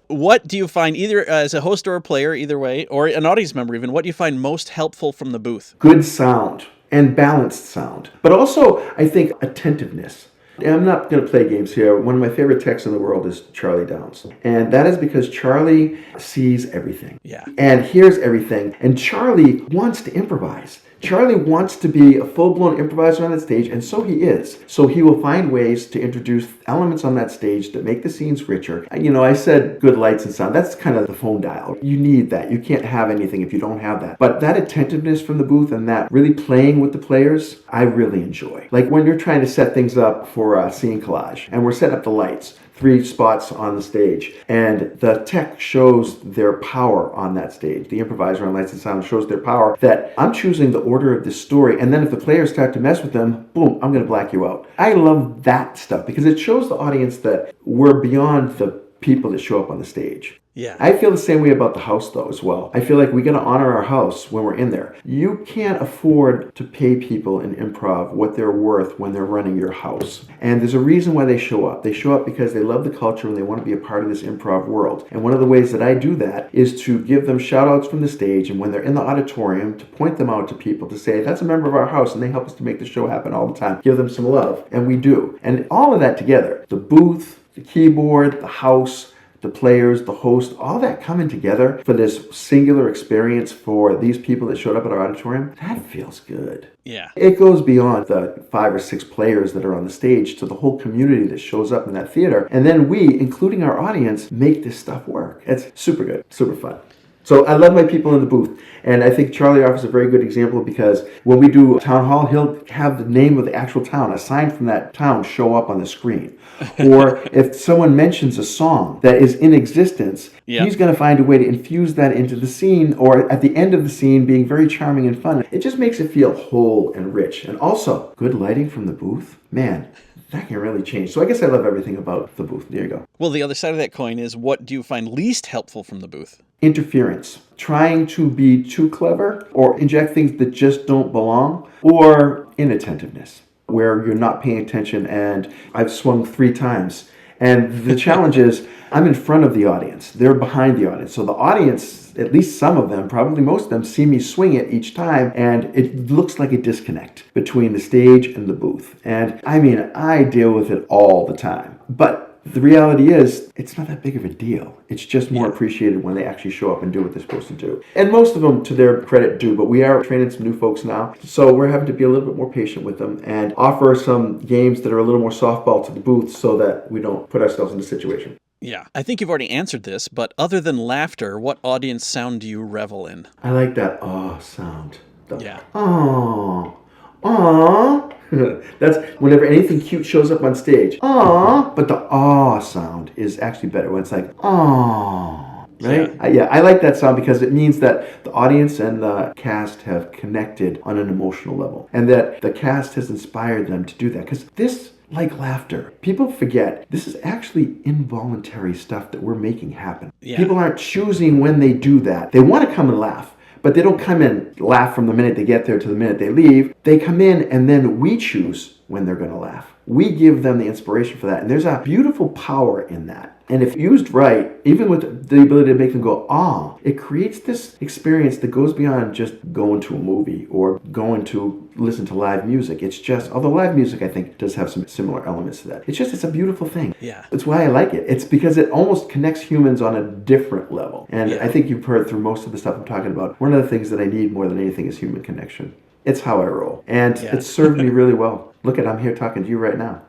[SPEAKER 2] What do you find, either as a host or a player, either way, or an audience member even, what do you find most helpful from the booth?
[SPEAKER 3] Good sound and balanced sound, but also, I think, attentiveness. I'm not going to play games here. One of my favorite texts in the world is Charlie Downs. And that is because Charlie sees everything.
[SPEAKER 2] Yeah.
[SPEAKER 3] And hears everything. And Charlie wants to improvise. Charlie wants to be a full-blown improviser on that stage, and so he is. So he will find ways to introduce elements on that stage that make the scenes richer. I said good lights and sound. That's kind of the phone dial. You need that. You can't have anything if you don't have that. But that attentiveness from the booth and that really playing with the players, I really enjoy. Like when you're trying to set things up for a scene collage, and we're setting up the lights. 3 spots on the stage, and the tech shows their power on that stage. The improviser on Lights and Sound shows their power, that I'm choosing the order of this story, and then if the players start to mess with them, boom, I'm going to black you out. I love that stuff because it shows the audience that we're beyond the people that show up on the stage.
[SPEAKER 2] Yeah.
[SPEAKER 3] I feel the same way about the house, though, as well. I feel like we got to honor our house when we're in there. You can't afford to pay people in improv what they're worth when they're running your house. And there's a reason why they show up. They show up because they love the culture and they want to be a part of this improv world. And one of the ways that I do that is to give them shout outs from the stage, and when they're in the auditorium, to point them out to people, to say, that's a member of our house and they help us to make the show happen all the time. Give them some love. And we do. And all of that together, the booth, the keyboard, the house, the players, the host, all that coming together for this singular experience for these people that showed up at our auditorium, that feels good.
[SPEAKER 2] Yeah.
[SPEAKER 3] It goes beyond the 5 or 6 players that are on the stage to the whole community that shows up in that theater. And then we, including our audience, make this stuff work. It's super good, super fun. So I love my people in the booth. And I think Charlie offers a very good example because when we do town hall, he'll have the name of the actual town, a sign from that town show up on the screen. Or if someone mentions a song that is in existence, he's going to find a way to infuse that into the scene, or at the end of the scene being very charming and fun. It just makes it feel whole and rich. And also, good lighting from the booth, man, that can really change. So I guess I love everything about the booth. There you go.
[SPEAKER 2] Well, the other side of that coin is, what do you find least helpful from the booth?
[SPEAKER 3] Interference. Trying to be too clever or inject things that just don't belong, or inattentiveness, where you're not paying attention. And I've swung 3 times. And the challenge is I'm in front of the audience. They're behind the audience. So the audience, at least some of them, probably most of them, see me swing it each time. And it looks like a disconnect between the stage and the booth. And I mean, I deal with it all the time. But the reality is, it's not that big of a deal. It's just more appreciated when they actually show up and do what they're supposed to do. And most of them, to their credit, do. But we are training some new folks now. So we're having to be a little bit more patient with them and offer some games that are a little more softball to the booth so that we don't put ourselves in a situation.
[SPEAKER 2] Yeah. I think you've already answered this, but other than laughter, what audience sound do you revel in?
[SPEAKER 3] I like that "aw" sound.
[SPEAKER 2] Yeah.
[SPEAKER 3] "Aw. Aw." That's whenever anything cute shows up on stage. Aw. But the "aw" sound is actually better when it's like "aw." Right? Yeah, I like that sound because it means that the audience and the cast have connected on an emotional level, and that the cast has inspired them to do that. Because this, like laughter, people forget this is actually involuntary stuff that we're making happen.
[SPEAKER 2] Yeah.
[SPEAKER 3] People aren't choosing when they do that. They want to come and laugh, but they don't come in laugh from the minute they get there to the minute they leave. They come in and then we choose when they're going to laugh. We give them the inspiration for that. And there's a beautiful power in that. And if used right, even with the ability to make them go, "ah," it creates this experience that goes beyond just going to a movie or going to listen to live music. It's just, although live music, I think, does have some similar elements to that. It's a beautiful thing.
[SPEAKER 2] Yeah.
[SPEAKER 3] That's why I like it. It's because it almost connects humans on a different level. And I think you've heard through most of the stuff I'm talking about, one of the things that I need more than anything is human connection. It's how I roll. And it's served me really well. Look I'm here talking to you right now.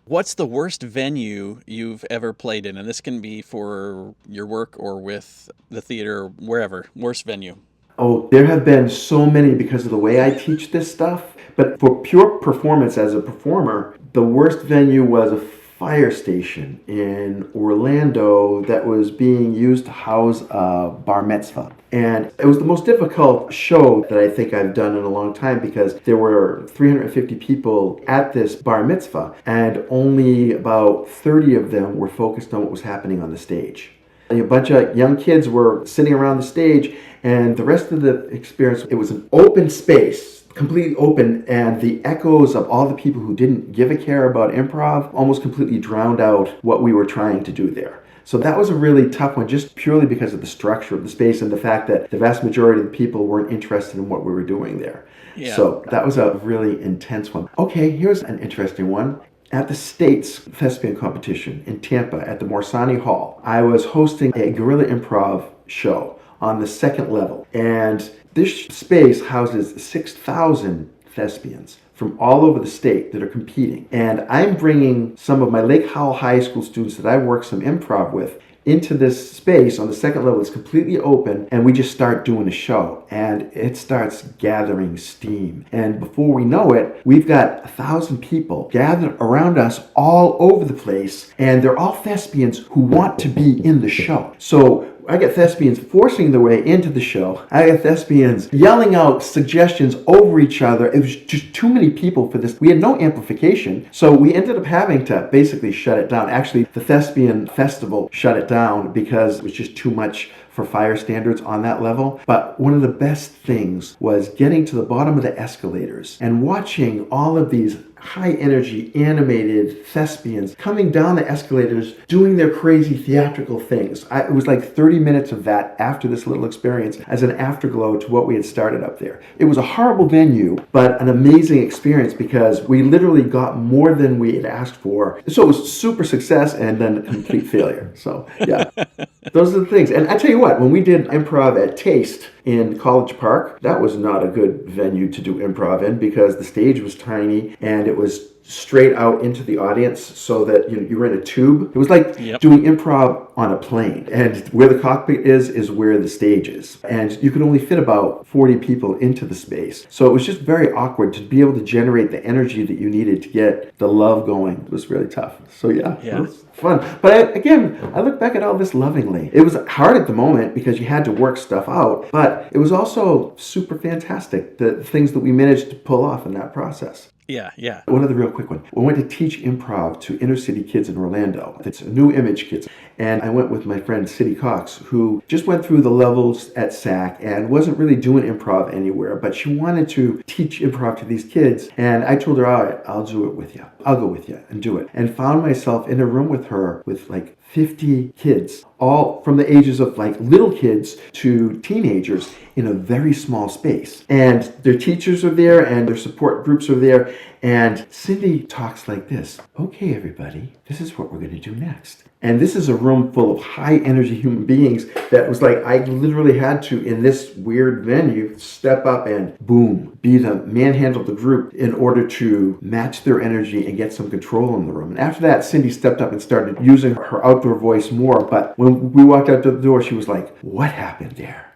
[SPEAKER 2] What's the worst venue you've ever played in? And this can be for your work or with the theater, wherever. Worst venue.
[SPEAKER 3] Oh, there have been so many because of the way I teach this stuff. But for pure performance as a performer, the worst venue was a fire station in Orlando that was being used to house a bar mitzvah. And it was the most difficult show that I think I've done in a long time because there were 350 people at this bar mitzvah and only about 30 of them were focused on what was happening on the stage. A bunch of young kids were sitting around the stage, and the rest of the experience, it was an open space, completely open, and the echoes of all the people who didn't give a care about improv almost completely drowned out what we were trying to do there. So that was a really tough one, just purely because of the structure of the space and the fact that the vast majority of the people weren't interested in what we were doing there.
[SPEAKER 2] Yeah.
[SPEAKER 3] So that was a really intense one. Okay, here's an interesting one. At the States Thespian Competition in Tampa at the Morsani Hall, I was hosting a guerrilla improv show on the second level. And this space houses 6,000 thespians from all over the state that are competing. And I'm bringing some of my Lake Howell High School students that I work some improv with into this space on the second level. It's completely open, and we just start doing a show, and it starts gathering steam. And before we know it, we've got 1,000 people gathered around us all over the place, and they're all thespians who want to be in the show. So I get thespians forcing their way into the show. I get thespians yelling out suggestions over each other. It was just too many people for this. We had no amplification, so we ended up having to basically shut it down. Actually, the Thespian Festival shut it down because it was just too much for fire standards on that level. But one of the best things was getting to the bottom of the escalators and watching all of these high energy animated thespians coming down the escalators doing their crazy theatrical things. It was like 30 minutes of that after this little experience as an afterglow to what we had started up there. It was a horrible venue, but an amazing experience because we literally got more than we had asked for. So it was super success and then complete failure. So yeah, those are the things. And I tell you what, when we did improv at Taste in College Park, that was not a good venue to do improv in because the stage was tiny and it was straight out into the audience so that you were in a tube. It was like doing improv on a plane, and where the cockpit is where the stage is, and you could only fit about 40 people into the space. So it was just very awkward to be able to generate the energy that you needed to get the love going. It was really tough. So yeah. It was fun. But I look back at all this lovingly. It was hard at the moment because you had to work stuff out, but it was also super fantastic, the things that we managed to pull off in that process.
[SPEAKER 2] Yeah.
[SPEAKER 3] One other real quick one. We went to teach improv to inner city kids in Orlando. It's New Image kids. And I went with my friend Cindy Cox, who just went through the levels at SAC and wasn't really doing improv anywhere, but she wanted to teach improv to these kids. And I told her, all right, I'll do it with you. I'll go with you and do it. And found myself in a room with her with like 50 kids, all from the ages of like little kids to teenagers in a very small space. And their teachers are there and their support groups are there. And Cindy talks like this: okay, everybody, this is what we're going to do next. And this is a room full of high energy human beings that was like, I literally had to, in this weird venue, step up and boom, be the manhandle the group in order to match their energy and get some control in the room. And after that, Cindy stepped up and started using her outdoor voice more. But when we walked out the door, she was like, what happened there?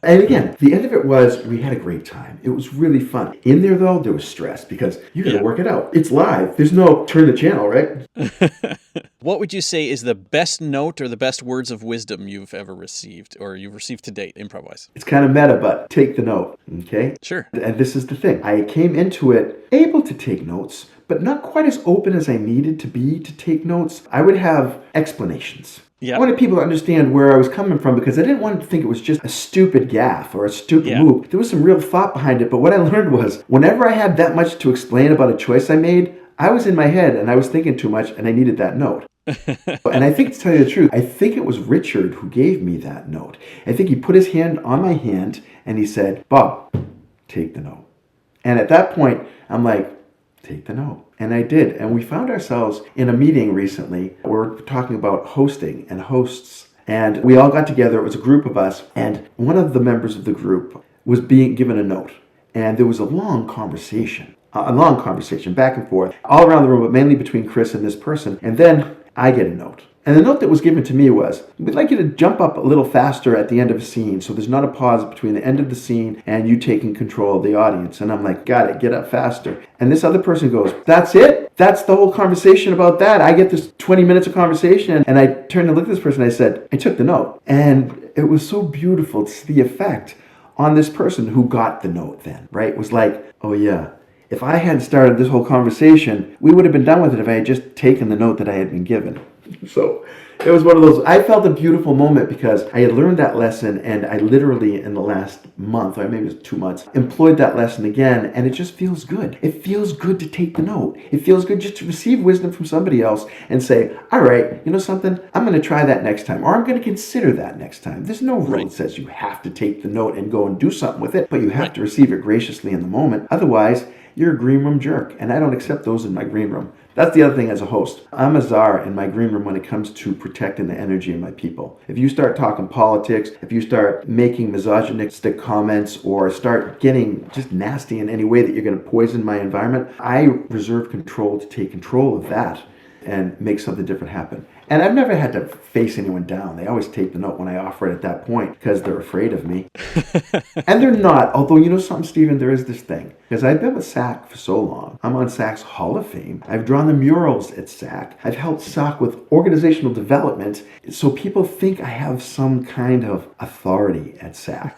[SPEAKER 3] And again, the end of it was we had a great time. It was really fun. In there, though, there was stress because you got to work it out. It's live. There's no turn the channel, right?
[SPEAKER 2] What would you say is the best note or the best words of wisdom you've ever received or you've received to date, improv-wise?
[SPEAKER 3] It's kind of meta, but take the note, okay?
[SPEAKER 2] Sure.
[SPEAKER 3] And this is the thing. I came into it able to take notes, but not quite as open as I needed to be to take notes. I would have explanations. I wanted people to understand where I was coming from because I didn't want to think it was just a stupid gaffe or a stupid move. There was some real thought behind it, but what I learned was whenever I had that much to explain about a choice I made, I was in my head and I was thinking too much and I needed that note. And I think, to tell you the truth, I think it was Richard who gave me that note. I think he put his hand on my hand and he said, Bob, take the note. And at that point, I'm like, take the note. And I did. And we found ourselves in a meeting recently. We were talking about hosting and hosts. And we all got together. It was a group of us. And one of the members of the group was being given a note. And there was a long conversation back and forth, all around the room, but mainly between Chris and this person. And then I get a note. And the note that was given to me was, we'd like you to jump up a little faster at the end of a scene so there's not a pause between the end of the scene and you taking control of the audience. And I'm like, got it, get up faster. And this other person goes, that's it? That's the whole conversation about that? I get this 20 minutes of conversation. And I turned to look at this person and I said, I took the note. And it was so beautiful to see the effect on this person who got the note then, right? It was like, oh yeah, if I had started this whole conversation, we would have been done with it if I had just taken the note that I had been given. So it was one of those, I felt a beautiful moment because I had learned that lesson and I literally in the last month, or maybe it was 2 months, employed that lesson again, and it just feels good. It feels good to take the note. It feels good just to receive wisdom from somebody else and say, all right, you know something, I'm going to try that next time, or I'm going to consider that next time. There's no rule that says you have to take the note and go and do something with it, but you have to receive it graciously in the moment. Otherwise, you're a green room jerk, and I don't accept those in my green room. That's the other thing as a host. I'm a czar in my green room when it comes to protecting the energy of my people. If you start talking politics, if you start making misogynistic comments or start getting just nasty in any way that you're going to poison my environment, I reserve control to take control of that and make something different happen. And I've never had to face anyone down. They always take the note when I offer it at that point because they're afraid of me. And they're not. Although, you know something, Stephen, there is this thing. Because I've been with SAC for so long. I'm on SAC's Hall of Fame. I've drawn the murals at SAC. I've helped SAC with organizational development. So people think I have some kind of authority at SAC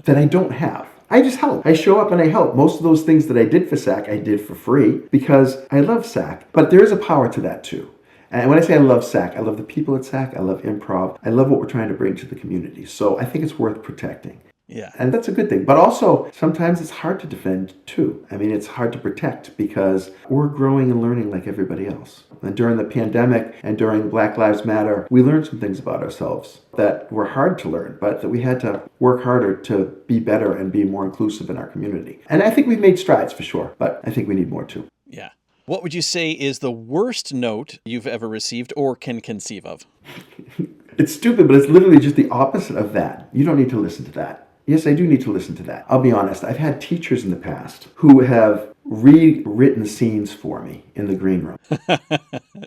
[SPEAKER 3] that I don't have. I just help. I show up and I help. Most of those things that I did for SAC, I did for free because I love SAC. But there is a power to that too. And when I say I love SAC, I love the people at SAC. I love improv. I love what we're trying to bring to the community. So I think it's worth protecting.
[SPEAKER 2] Yeah.
[SPEAKER 3] And that's a good thing. But also, sometimes it's hard to defend too. I mean, it's hard to protect because we're growing and learning like everybody else. And during the pandemic and during Black Lives Matter, we learned some things about ourselves that were hard to learn, but that we had to work harder to be better and be more inclusive in our community. And I think we've made strides for sure, but I think we need more too.
[SPEAKER 2] Yeah. What would you say is the worst note you've ever received or can conceive of?
[SPEAKER 3] It's stupid, but it's literally just the opposite of that. You don't need to listen to that. Yes, I do need to listen to that. I'll be honest. I've had teachers in the past who have rewritten scenes for me in the green room.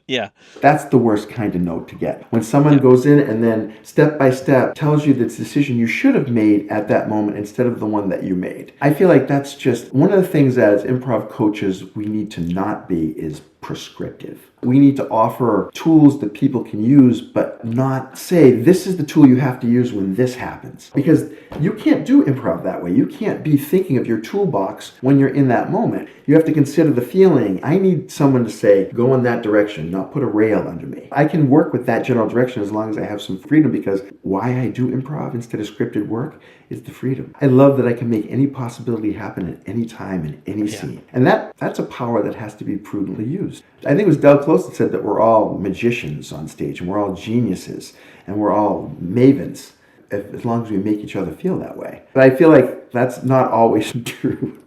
[SPEAKER 2] Yeah.
[SPEAKER 3] That's the worst kind of note to get. When someone goes in and then step by step tells you the decision you should have made at that moment instead of the one that you made. I feel like that's just one of the things as improv coaches we need to not be is prescriptive. We need to offer tools that people can use, but not say, this is the tool you have to use when this happens. Because you can't do improv that way. You can't be thinking of your toolbox when you're in that moment. You have to consider the feeling. I need someone to say, go in that direction, not put a rail under me. I can work with that general direction as long as I have some freedom, because why I do improv instead of scripted work is the freedom. I love that I can make any possibility happen at any time in any scene. And that's a power that has to be prudently used. I think it was Del Close that said that we're all magicians on stage and we're all geniuses and we're all mavens as long as we make each other feel that way. But I feel like that's not always true.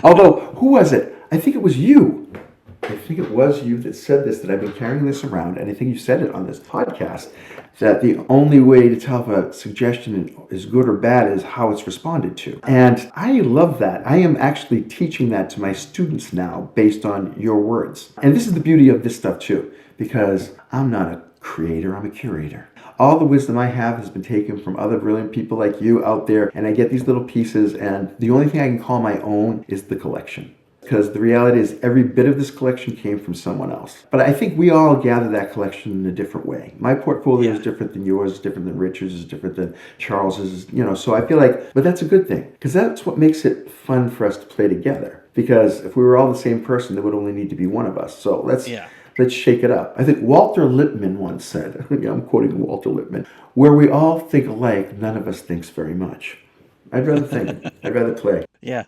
[SPEAKER 3] Although, who was it? I think it was you. I think it was you that said this, that I've been carrying this around, and I think you said it on this podcast, that the only way to tell if a suggestion is good or bad is how it's responded to. And I love that. I am actually teaching that to my students now based on your words. And this is the beauty of this stuff too, because I'm not a creator, I'm a curator. All the wisdom I have has been taken from other brilliant people like you out there, and I get these little pieces, and the only thing I can call my own is the collection. Because the reality is every bit of this collection came from someone else. But I think we all gather that collection in a different way. My portfolio is different than yours, is different than Richard's, is different than Charles's, so I feel like, but that's a good thing. Because that's what makes it fun for us to play together. Because if we were all the same person, there would only need to be one of us. So let's shake it up. I think Walter Lippmann once said, I'm quoting Walter Lippmann, where we all think alike, none of us thinks very much. I'd rather think. I'd rather play.
[SPEAKER 2] Yeah.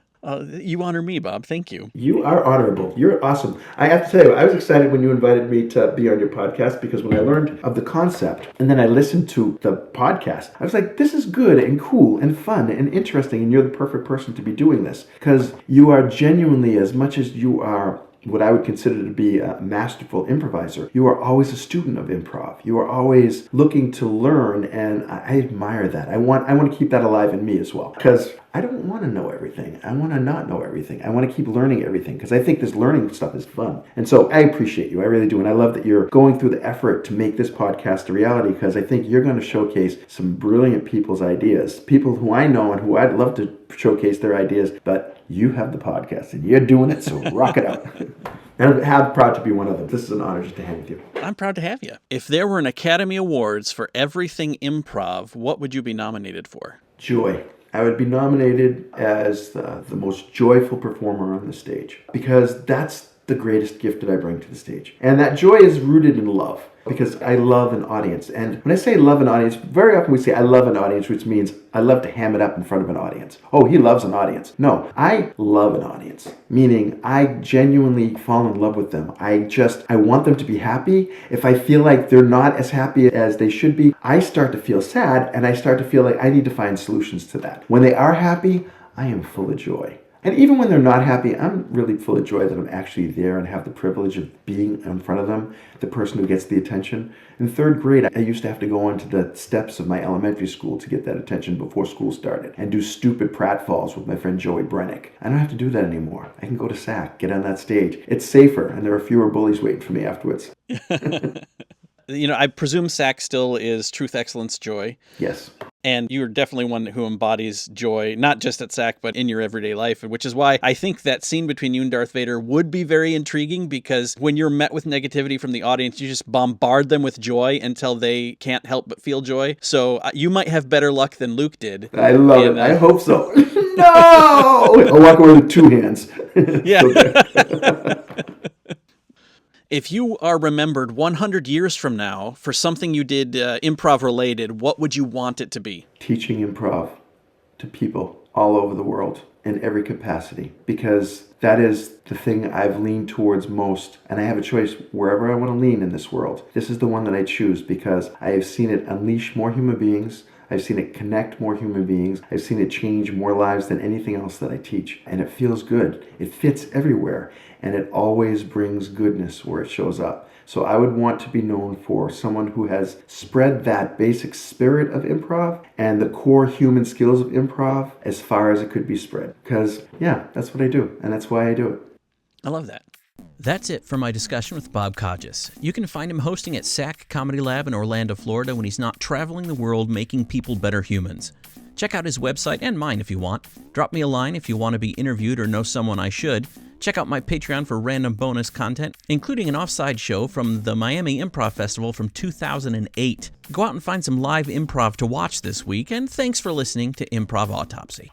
[SPEAKER 2] You honor me, Bob. Thank you.
[SPEAKER 3] You are honorable. You're awesome. I have to tell you, I was excited when you invited me to be on your podcast, because when I learned of the concept and then I listened to the podcast, I was like, this is good and cool and fun and interesting, and you're the perfect person to be doing this, because you are genuinely, as much as you are what I would consider to be a masterful improviser, you are always a student of improv. You are always looking to learn, and I admire that. I want to keep that alive in me as well, because I don't want to know everything. I want to not know everything. I want to keep learning everything, because I think this learning stuff is fun. And so I appreciate you. I really do. And I love that you're going through the effort to make this podcast a reality, because I think you're going to showcase some brilliant people's ideas, people who I know and who I'd love to showcase their ideas, but you have the podcast and you're doing it, so rock it out. And I'm proud to be one of them. This is an honor just to hang with you.
[SPEAKER 2] I'm proud to have you. If there were an Academy Awards for everything improv, what would you be nominated for?
[SPEAKER 3] Joy. I would be nominated as the most joyful performer on the stage, because that's the greatest gift that I bring to the stage. And that joy is rooted in love, because I love an audience. And when I say love an audience, very often we say I love an audience, which means I love to ham it up in front of an audience. Oh, he loves an audience. No, I love an audience, meaning I genuinely fall in love with them. I want them to be happy. If I feel like they're not as happy as they should be, I start to feel sad, and I start to feel like I need to find solutions to that. When they are happy, I am full of joy. And even when they're not happy, I'm really full of joy that I'm actually there and have the privilege of being in front of them, the person who gets the attention. In third grade, I used to have to go onto the steps of my elementary school to get that attention before school started and do stupid pratfalls with my friend Joey Brennick. I don't have to do that anymore. I can go to SAC, get on that stage. It's safer, and there are fewer bullies waiting for me afterwards.
[SPEAKER 2] I presume SAC still is Truth, Excellence, Joy.
[SPEAKER 3] Yes.
[SPEAKER 2] And you're definitely one who embodies joy, not just at SAC, but in your everyday life, which is why I think that scene between you and Darth Vader would be very intriguing, because when you're met with negativity from the audience, you just bombard them with joy until they can't help but feel joy. So you might have better luck than Luke did.
[SPEAKER 3] I love it. I hope so. No! I'll walk away with 2 hands.
[SPEAKER 2] Yeah. If you are remembered 100 years from now for something you did improv related, what would you want it to be?
[SPEAKER 3] Teaching improv to people all over the world in every capacity, because that is the thing I've leaned towards most, and I have a choice wherever I want to lean in this world. This is the one that I choose because I have seen it unleash more human beings. I've seen it connect more human beings. I've seen it change more lives than anything else that I teach. And it feels good. It fits everywhere. And it always brings goodness where it shows up. So I would want to be known for someone who has spread that basic spirit of improv and the core human skills of improv as far as it could be spread. Because, yeah, that's what I do. And that's why I do it.
[SPEAKER 2] I love that. That's it for my discussion with Bob Kodzis. You can find him hosting at SAC Comedy Lab in Orlando, Florida when he's not traveling the world making people better humans. Check out his website and mine if you want. Drop me a line if you want to be interviewed or know someone I should. Check out my Patreon for random bonus content, including an offside show from the Miami Improv Festival from 2008. Go out and find some live improv to watch this week, and thanks for listening to Improv Autopsy.